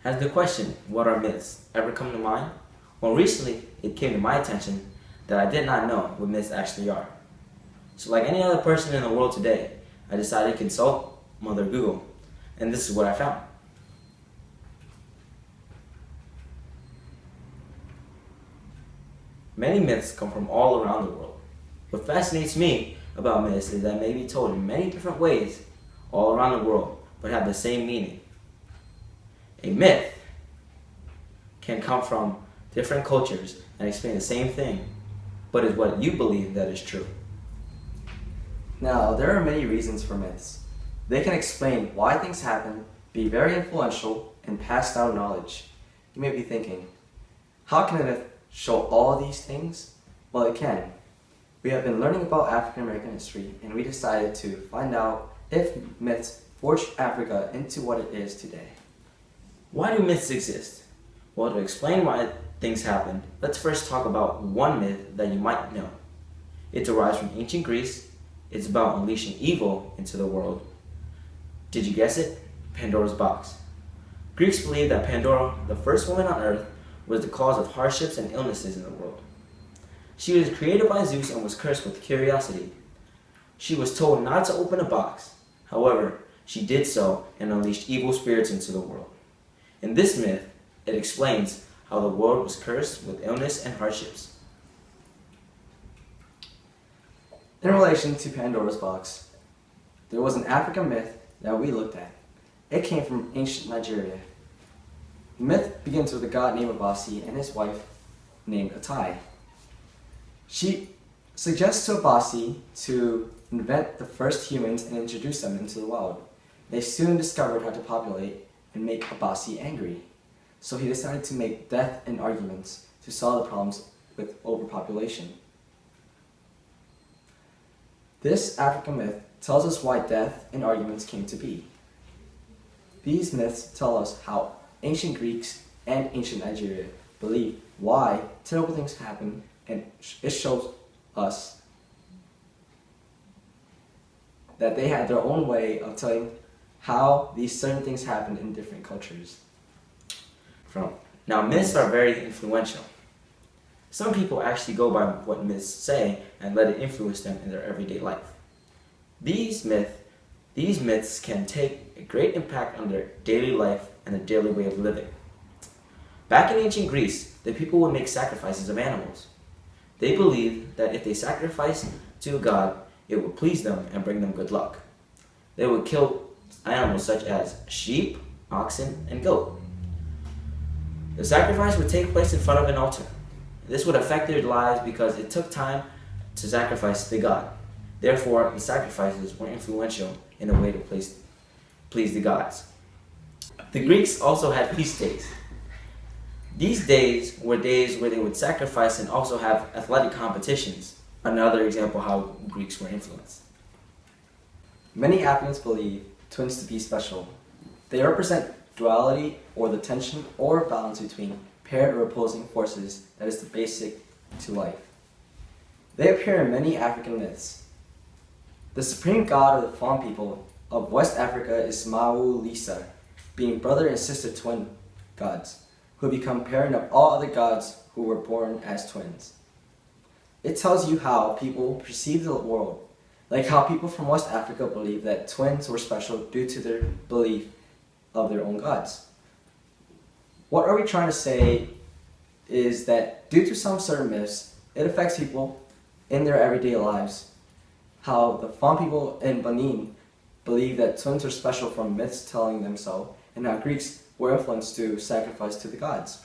Has the question, what are myths, ever come to mind? Well, recently it came to my attention that I did not know what myths actually are. So like any other person in the world today, I decided to consult Mother Google, and this is what I found. Many myths come from all around the world. What fascinates me about myths is that they may be told in many different ways all around the world, but have the same meaning. A myth can come from different cultures and explain the same thing, but is what you believe that is true. Now, there are many reasons for myths. They can explain why things happen, be very influential, and pass down knowledge. You may be thinking, how can a myth show all these things? Well, it can. We have been learning about African American history, and we decided to find out if myths forged Africa into what it is today. Why do myths exist? Well, to explain why things happened, let's first talk about one myth that you might know. It derives from ancient Greece. It's about unleashing evil into the world. Did you guess it? Pandora's box. Greeks believed that Pandora, the first woman on earth, was the cause of hardships and illnesses in the world. She was created by Zeus and was cursed with curiosity. She was told not to open a box. However, she did so and unleashed evil spirits into the world. In this myth, it explains how the world was cursed with illness and hardships. In relation to Pandora's box, there was an African myth that we looked at. It came from ancient Nigeria. The myth begins with a god named Abasi and his wife named Atai. She suggests to Abasi to invent the first humans and introduce them into the wild. They soon discovered how to populate and make Abasi angry. So he decided to make death and arguments to solve the problems with overpopulation. This African myth tells us why death and arguments came to be. These myths tell us how ancient Greeks and ancient Nigeria believed why terrible things happen, and it shows us that they had their own way of telling how these certain things happened in different cultures. Now, myths are very influential. Some people actually go by what myths say and let it influence them in their everyday life. These myths can take a great impact on their daily life and their daily way of living. Back in ancient Greece, the people would make sacrifices of animals. They believed that if they sacrificed to a god, it would please them and bring them good luck. They would kill animals such as sheep, oxen, and goat. The sacrifice would take place in front of an altar. This would affect their lives because it took time to sacrifice to the god. Therefore, the sacrifices were influential in a way to please the gods. The Greeks also had feast days. These days were days where they would sacrifice and also have athletic competitions. Another example how Greeks were influenced. Many Africans believe twins to be special. They represent duality, or the tension or balance between paired or opposing forces that is the basic to life. They appear in many African myths. The supreme god of the Fon people of West Africa is Maulisa, being brother and sister twin gods, who become parent of all other gods who were born as twins. It tells you how people perceive the world, like how people from West Africa believe that twins were special due to their belief of their own gods. What are we trying to say is that due to some certain myths, it affects people in their everyday lives. How the Fon people in Benin believe that twins are special from myths telling them so, and how Greeks were influenced to sacrifice to the gods.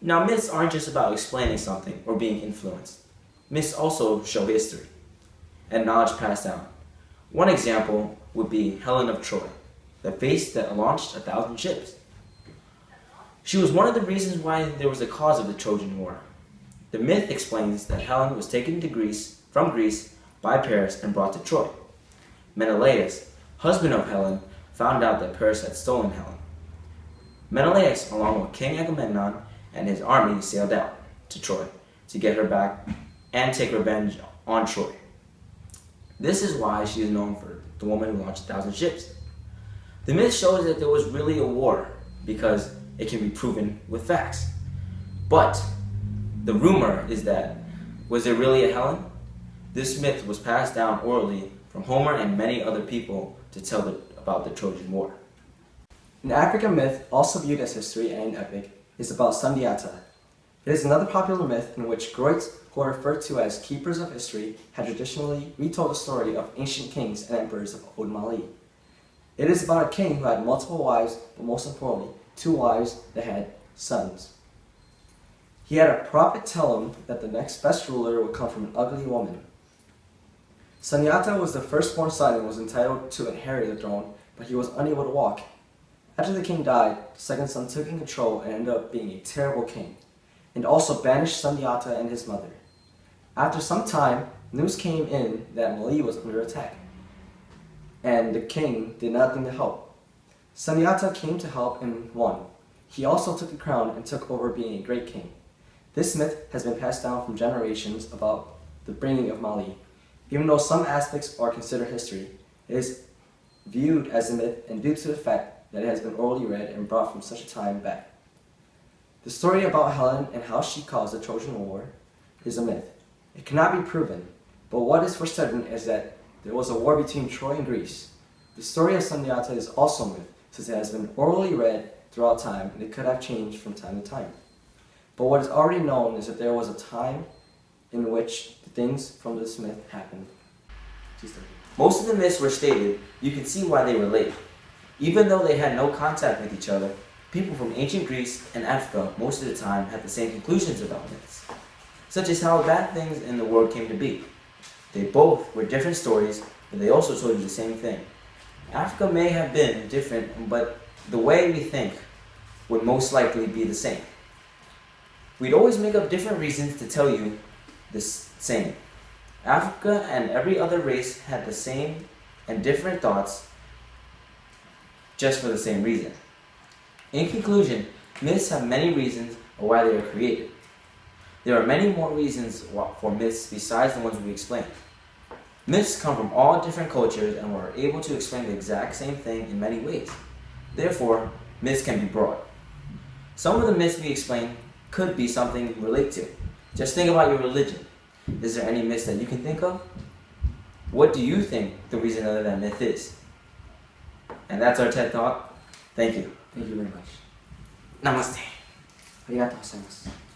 Now, myths aren't just about explaining something or being influenced. Myths also show history and knowledge passed down. One example would be Helen of Troy, the face that launched 1,000 ships. She was one of the reasons why there was a cause of the Trojan War. The myth explains that Helen was taken to from Greece by Paris and brought to Troy. Menelaus, husband of Helen, found out that Paris had stolen Helen. Menelaus, along with King Agamemnon and his army, sailed out to Troy to get her back and take revenge on Troy. This is why she is known for the woman who launched 1,000 ships. The myth shows that there was really a war because it can be proven with facts. But the rumor is that, was there really a Helen? This myth was passed down orally from Homer and many other people to tell about the Trojan War. An African myth, also viewed as history and an epic, is about Sandiata. It is another popular myth in which Groits, who are referred to as keepers of history, had traditionally retold the story of ancient kings and emperors of Old Mali. It is about a king who had multiple wives, but most importantly, 2 wives that had sons. He had a prophet tell him that the next best ruler would come from an ugly woman. Sandiata was the firstborn son and was entitled to inherit the throne, but he was unable to walk. After the king died, the second son took in control and ended up being a terrible king, and also banished Sandiata and his mother. After some time, news came in that Mali was under attack, and the king did nothing to help. Sandiata came to help and won. He also took the crown and took over being a great king. This myth has been passed down from generations about the bringing of Mali. Even though some aspects are considered history, it is viewed as a myth and due to the fact that it has been orally read and brought from such a time back. The story about Helen and how she caused the Trojan War is a myth. It cannot be proven, but what is for certain is that there was a war between Troy and Greece. The story of Sandiata is also a myth, since it has been orally read throughout time and it could have changed from time to time. But what is already known is that there was a time in which the things from this myth happened. Most of the myths were stated, you can see why they relate. Even though they had no contact with each other, people from ancient Greece and Africa most of the time had the same conclusions about myths, such as how bad things in the world came to be. They both were different stories, but they also told you the same thing. Africa may have been different, but the way we think would most likely be the same. We'd always make up different reasons to tell you the same. Africa and every other race had the same and different thoughts just for the same reason. In conclusion, myths have many reasons of why they are created. There are many more reasons for myths besides the ones we explained. Myths come from all different cultures and were able to explain the exact same thing in many ways. Therefore, myths can be broad. Some of the myths we explain could be something you relate to. Just think about your religion. Is there any myths that you can think of? What do you think the reason of that myth is? And that's our TED Talk. Thank you. Thank you very much. Namaste. ありがとうございます。